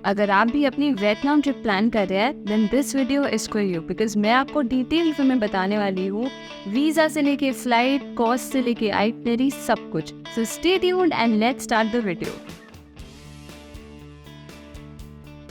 अगर आप भी अपनी वियतनाम ट्रिप प्लान कर रहे हैं then this video is for you, because मैं आपको डिटेल में बताने वाली हूँ वीज़ा से लेके फ्लाइट कॉस्ट से लेके आइटनरी सब कुछ। So stay tuned and let's start the video.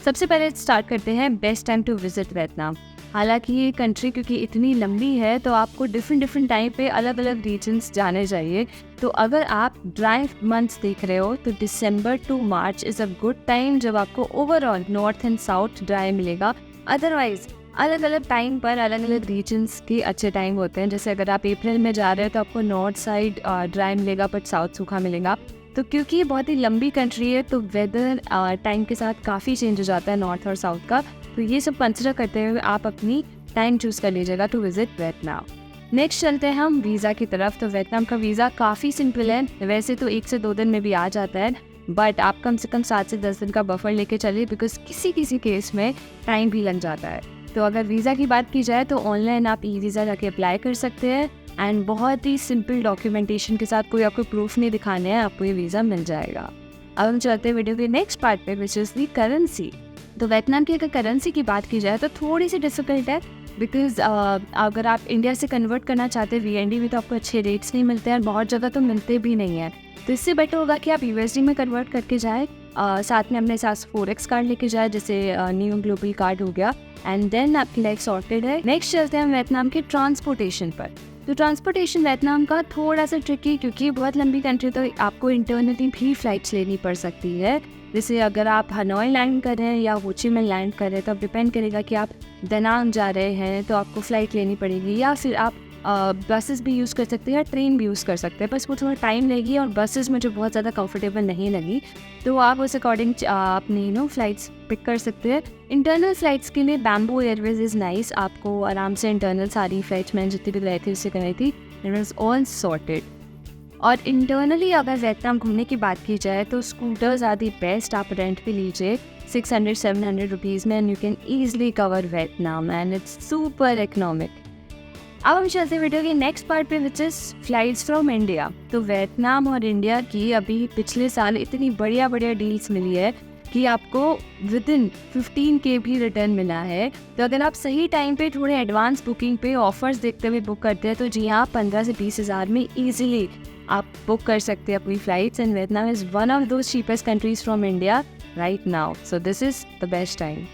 सबसे पहले स्टार्ट करते हैं best time to visit Vietnam. हालांकि ये कंट्री क्योंकि इतनी लंबी है तो आपको डिफरेंट टाइम पे अलग अलग रीजन्स जाने चाहिए। तो अगर आप ड्राई मंथ्स देख रहे हो तो December to March is a good time, जब आपको overall north and south dry मिलेगा। अदरवाइज अलग अलग टाइम पर अलग अलग रीजन्स के अच्छे टाइम होते हैं। जैसे अगर आप अप्रैल में जा रहे हो तो आपको नॉर्थ साइड ड्राई मिलेगा बट साउथ सूखा मिलेगा। तो क्योंकि ये बहुत ही लंबी कंट्री है तो वेदर टाइम के साथ काफ़ी चेंज हो जाता है नॉर्थ और साउथ का। तो ये सब कंसिडर करते हुए आप अपनी टाइम चूज़ कर लीजिएगा टू विजिट वियतनाम। नेक्स्ट चलते हैं हम वीज़ा की तरफ। तो वियतनाम का वीज़ा काफ़ी सिंपल है, वैसे तो 1 से 2 दिन में भी आ जाता है, बट आप कम से कम 7 से 10 दिन का बफर लेके चलिए, बिकॉज किसी केस में टाइम भी लग जाता है। तो अगर वीज़ा की बात की जाए तो ऑनलाइन आप ई-वीज़ा जाके अप्लाई कर सकते हैं एंड बहुत ही सिंपल डॉक्यूमेंटेशन के साथ, कोई आपको प्रूफ नहीं दिखाने हैं, आपको ये वीज़ा मिल जाएगा। अब हम चलते हैं वीडियो के नेक्स्ट पार्ट पे, विच इज़ दी करेंसी। तो वियतनाम की अगर करेंसी की बात की जाए तो थोड़ी सी डिफ़िकल्ट है, बिकॉज अगर आप इंडिया से कन्वर्ट करना चाहते हैं VND में तो आपको अच्छे रेट्स नहीं मिलते हैं, बहुत जगह तो मिलते भी नहीं हैं। तो इससे बेटर होगा कि आप USD में कन्वर्ट करके जाए, साथ में अपने साथ फोरेक्स कार्ड लेके जाए, जैसे न्यू ग्लोबल कार्ड हो गया, एंड देन आपकी लाइफ सॉर्टेड है। नेक्स्ट चलते हैं वियतनाम के ट्रांसपोर्टेशन पर। तो ट्रांसपोर्टेशन वियतनाम का थोड़ा सा ट्रिकी, क्योंकि बहुत लंबी कंट्री तो आपको इंटरनली भी फ्लाइट्स लेनी पड़ सकती है। जैसे अगर आप हनोई लैंड कर रहे हैं या हो ची मिन्ह लैंड कर रहे हैं तो अब डिपेंड करेगा कि आप दानांग जा रहे हैं तो आपको फ़्लाइट लेनी पड़ेगी, या फिर आप बसेस भी यूज़ कर सकते हैं या ट्रेन भी यूज़ कर सकते हैं। बस वो थोड़ा टाइम लेगी और बसेस मुझे बहुत ज़्यादा कंफर्टेबल नहीं लगी, तो आप उस अकॉर्डिंग अपनी फ़्लाइट्स पिक कर सकते हैं। इंटरनल फ़्लाइट्स के लिए बैम्बू एयरवेज इज़ नाइस, आपको आराम से इंटरनल सारी फ़्लाइट्स मैंने जितनी भी गई थी उससे कराई थी, इट वाज ऑल सॉर्टेड। और इंटरनली अगर वियतनाम घूमने की बात की जाए तो स्कूटर्स आर दी बेस्ट, आप रेंट पे लीजिए 600-700 रुपीज़ में and you can easily cover Vietnam and it's super economic. अब हम चलते हैं वीडियो के नेक्स्ट पार्ट पे, which is flights from India. तो वियतनाम और इंडिया की अभी पिछले साल इतनी बढ़िया डील्स मिली है कि आपको विदिन 15K भी रिटर्न मिला है। तो अगर आप सही टाइम पे थोड़े एडवांस बुकिंग पे ऑफर्स देखते हुए बुक करते हैं तो जी हाँ, 15 से 20 हज़ार में ईजिली आप बुक कर सकते हैं अपनी flights, and Vietnam is one of those cheapest countries from India right now. So this is the best time.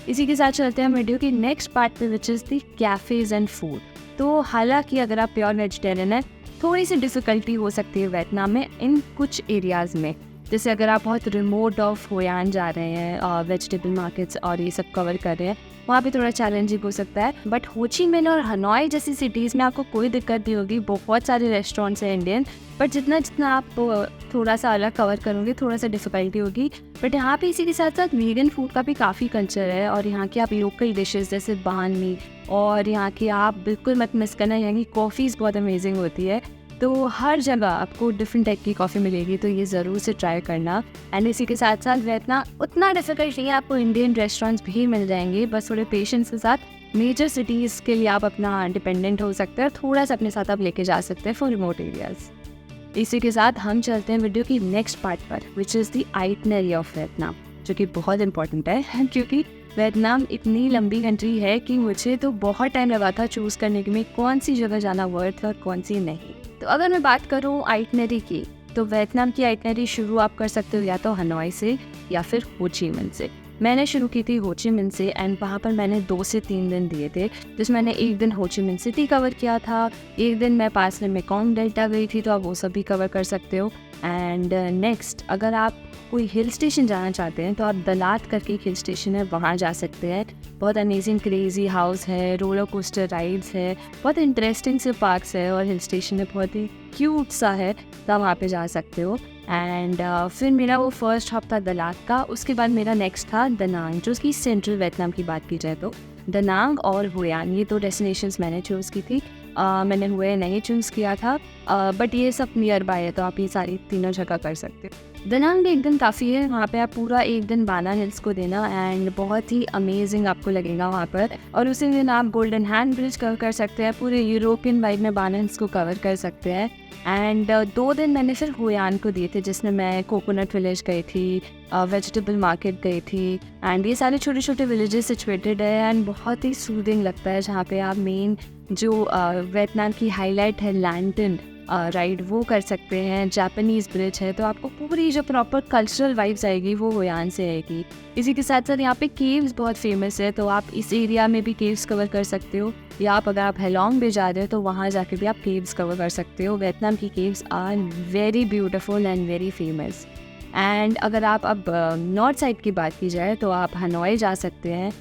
इसी के साथ चलते हैं वीडियो की नेक्स्ट पार्ट पे, which is the cafes and food. तो हालांकि अगर आप प्योर वेजिटेरियन है थोड़ी सी डिफ़िकल्टी हो सकती है वियतनाम में इन कुछ एरियाज़ में। जैसे अगर आप बहुत रिमोट ऑफ होयान जा रहे हैं, वेजिटेबल मार्केट्स और ये सब कवर कर रहे हैं, वहाँ पे थोड़ा चैलेंजिंग हो सकता है। बट हो ची मिन्ह और हनोई जैसी सिटीज़ में आपको कोई दिक्कत नहीं होगी, बहुत सारे रेस्टोरेंट्स हैं इंडियन, बट जितना आप थोड़ा सा अलग कवर करोगे थोड़ा सा डिफ़िकल्टी होगी। बट यहाँ पे इसी के साथ साथ वीगन फूड का भी काफ़ी कल्चर है, और यहाँ की आप लोकल डिशेस जैसे बान मी, और यहाँ की आप बिल्कुल मत मिस करना, यहाँ की कॉफ़ीज़ बहुत अमेजिंग होती है। तो हर जगह आपको डिफरेंट टाइप की कॉफ़ी मिलेगी, तो ये ज़रूर से ट्राई करना। एंड इसी के साथ साथ वियतनाम उतना डिफ़िकल्ट नहीं है, आपको इंडियन रेस्टोरेंट्स भी मिल जाएंगे, बस थोड़े पेशेंस के साथ। मेजर सिटीज़ के लिए आप अपना डिपेंडेंट हो सकते हैं, थोड़ा सा अपने साथ आप लेके जा सकते हैं फॉर रिमोट एरियाज़। इसी के साथ हम चलते हैं वीडियो की नेक्स्ट पार्ट पर, which is the itinerary of Vietnam, जो कि बहुत इंपॉर्टेंट है क्योंकि वियतनाम इतनी लंबी कंट्री है कि मुझे तो बहुत टाइम लगा था चूज़ करने में कौन सी जगह जाना वर्थ है और कौन सी नहीं। तो अगर मैं बात करूँ आइटनरी की, तो वियतनाम की आइटनरी शुरू आप कर सकते हो या तो हनोई से या फिर हो ची मिन्ह से। मैंने शुरू की थी हो ची मिन्ह से, एंड वहाँ पर मैंने 2 से 3 दिन दिए थे, जिसमें मैंने एक दिन हो ची मिन्ह सिटी कवर किया था, एक दिन मैं पास में मेकोंग डेल्टा गई थी, तो आप वो सब भी कवर कर सकते हो। एंड नेक्स्ट अगर आप कोई हिल स्टेशन जाना चाहते हैं तो आप दलात करके एक हिल स्टेशन है, वहाँ जा सकते हैं। बहुत अमेजिंग क्रेजी हाउस है, रोलर कोस्टर राइड्स है, बहुत इंटरेस्टिंग से पार्क्स है, और हिल स्टेशन है बहुत ही क्यूट सा है, तो आप वहाँ पे जा सकते हो। एंड फिर मेरा वो फर्स्ट हॉप था दलात का, उसके बाद मेरा नेक्स्ट था दानांग, जो उसकी सेंट्रल वियतनाम की बात की जाए तो दानांग और होयान, ये 2 डेस्टिनेशंस मैंने चूज़ की थी। मैंने हुए नहीं चूज़ किया था, बट ये सब नियर बाय है तो आप ये सारी तीनों जगह कर सकते हो। दनांग भी एक दिन काफ़ी है, वहाँ पे आप पूरा एक दिन बाना हिल्स को देना एंड बहुत ही अमेजिंग आपको लगेगा वहाँ पर। और उसी दिन आप गोल्डन हैंड ब्रिज कवर कर सकते हैं, पूरे यूरोपियन वाइब में बाना हिल्स को कवर कर सकते हैं। एंड 2 दिन मैंने फिर हुयान को दिए थे, जिसमें मैं कोकोनट विलेज गई थी, वेजिटेबल मार्केट गई थी एंड ये सारे छोटे छोटे विलेजेस सिचुएटेड है एंड बहुत ही सूदिंग लगता है, जहाँ पे आप मेन जो वियतनाम की हाईलाइट है लैंटन राइड वो कर सकते हैं। जापानीज़ ब्रिज है, तो आपको पूरी जो प्रॉपर कल्चरल वाइब्स आएगी वो हुयान से आएगी। इसी के साथ साथ यहाँ पे केव्स बहुत फेमस है, तो आप इस एरिया में भी केव्स कवर कर सकते हो, या आप अगर आप हेलोंग भी जा रहे हो तो वहाँ जाके भी आप केव्स कवर कर सकते हो। वियतनाम की caves are very beautiful and very famous. And अगर आप अब नॉर्थ साइड की बात की जाए तो आप हनोई जा सकते हैं।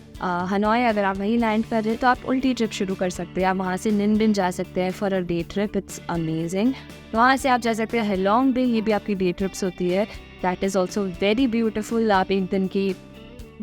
हनोई अगर आप वहीं लैंड कर रहे हैं तो आप उल्टी ट्रिप शुरू कर सकते हैं, आप वहाँ से निन बिन जा सकते हैं for a day trip, it's amazing. वहाँ से आप जा सकते हैं हेलोंग भी, ये भी आपकी डे ट्रिप्स होती है, that is also very beautiful. आप एक दिन की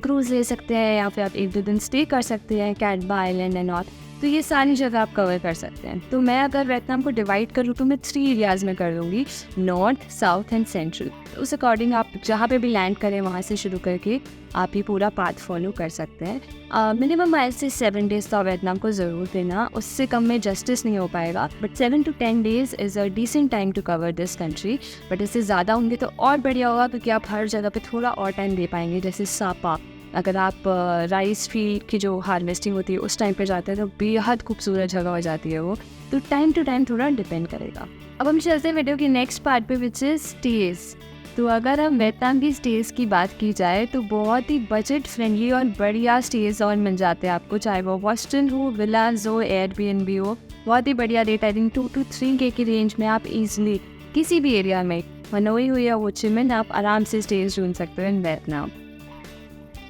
क्रूज़ ले सकते हैं या फिर आप 1-2 दिन स्टे कर सकते हैं कैटबा आइलैंड एंड ऑल, तो ये सारी जगह आप कवर कर सकते हैं। तो मैं अगर वियतनाम को डिवाइड करूँ तो मैं 3 एरियाज़ में कर दूँगी, नॉर्थ, साउथ एंड सेंट्रल। तो उस अकॉर्डिंग आप जहाँ पे भी लैंड करें वहाँ से शुरू करके आप ये पूरा पाथ फॉलो कर सकते हैं। मिनिमम 5 से 7 डेज़ तो वियतनाम को ज़रूर देना, उससे कम में जस्टिस नहीं हो पाएगा, but 7 to 10 days is a decent time to cover this country. But इससे ज़्यादा होंगे तो और बढ़िया होगा, क्योंकि आप हर जगह पे थोड़ा और टाइम दे पाएंगे। जैसे सापा, अगर आप राइस फील्ड की जो हार्वेस्टिंग होती है उस टाइम पे जाते हैं तो बेहद खूबसूरत जगह हो जाती है वो, तो टाइम टू टाइम थोड़ा डिपेंड करेगा। अब हम चलते हैं वीडियो के नेक्स्ट पार्ट पे, विच इज़ स्टेज। तो अगर हम वियतनाम की स्टेज की बात की जाए तो बहुत ही बजट फ्रेंडली और बढ़िया स्टेज और मिल जाते हैं आपको, चाहे वो हॉस्टल हो, विलाज हो, एयरबीएनबी हो, बहुत ही बढ़िया rate. I think 2 to 3K की रेंज में आप इजीली किसी भी एरिया में, हनोई हो या हो ची मिन्ह, आप आराम से स्टेज ढूंढ सकते हो इन वियतनाम।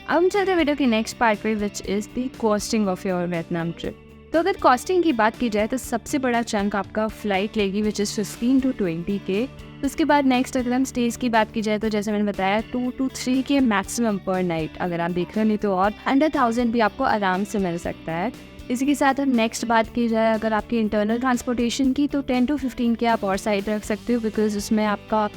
अब हम चलते हैं वीडियो के नेक्स्ट पार्ट पे, which is the costing of your Vietnam trip. तो अगर कॉस्टिंग की बात की जाए तो सबसे बड़ा चंक आपका फ़्लाइट लेगी, विच इज़ 15 to 20K। उसके बाद नेक्स्ट अगर हम स्टेज की बात की जाए तो जैसे मैंने बताया 2 to 3K मैक्सिमम पर नाइट, अगर आप देख रहे हो, नहीं तो और अंडर 1000 भी आपको आराम से मिल सकता है। इसी के साथ हम नेक्स्ट बात की जाए अगर आपकी इंटरनल ट्रांसपोर्टेशन की, तो 10 to 15K आप और साइड रख सकते हो, बिकॉज उसमें आपका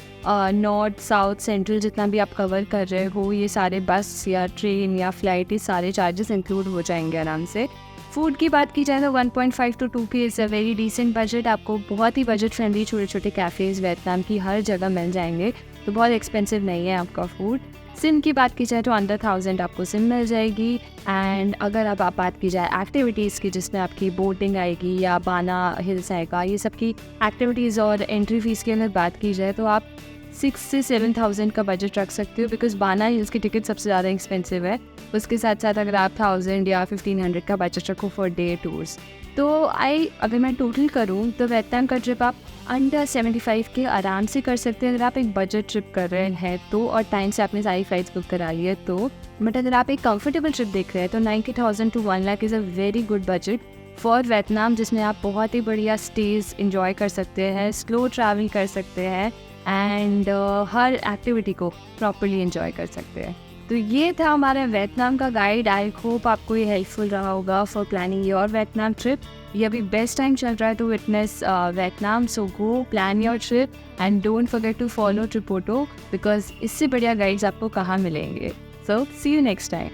नॉर्थ, साउथ, सेंट्रल जितना भी आप कवर कर रहे हो, ये सारे बस या ट्रेन या फ्लाइट, ये सारे चार्जेस इंक्लूड हो जाएंगे आराम से। फूड की बात की जाए तो 1.5 to 2K is a very decent budget. आपको बहुत ही बजट फ्रेंडली छोटे छोटे कैफ़ेज़ वियतनाम की हर जगह मिल जाएंगे, तो बहुत एक्सपेंसिव नहीं है आपका फूड। सिम की बात की जाए तो अंडर 1000 आपको सिम मिल जाएगी। एंड अगर अब आप बात की जाए एक्टिविटीज़ की, जिसमें आपकी बोटिंग आएगी या बाना हिल्स आएगा, ये सब की एक्टिविटीज़ और एंट्री फ़ीस की अगर बात की जाए तो आप 6 से 7000 का बजट रख सकते हो, बिकॉज बाना हिल्स की टिकट सबसे ज़्यादा एक्सपेंसिव है। उसके साथ साथ अगर आप 1000 या 1500 का बजट रखो फॉर डे टूर्स, तो अगर मैं टोटल करूँ तो वियतनाम का ट्रिप आप अंडर 75 के आराम से कर सकते हैं अगर आप एक बजट ट्रिप कर रहे हैं तो, और टाइम से आपने सारी फ्लाइट्स बुक करा ली है तो। बट अगर आप एक कंफर्टेबल ट्रिप देख रहे हैं तो 90,000 to 1 lakh is a very good budget for Vietnam, जिसमें आप बहुत ही बढ़िया स्टेज इंजॉय कर सकते हैं, स्लो ट्रैवल कर सकते हैं एंड हर एक्टिविटी को प्रॉपरली इंजॉय कर सकते हैं। तो ये था हमारा वियतनाम का गाइड। आई होप आपको ये हेल्पफुल रहा होगा for planning your Vietnam trip. ये अभी बेस्ट टाइम चल रहा है to witness Vietnam, so go plan your trip and don't forget to follow Tripoto, because इससे बढ़िया गाइड्स आपको कहाँ मिलेंगे। So see you next time.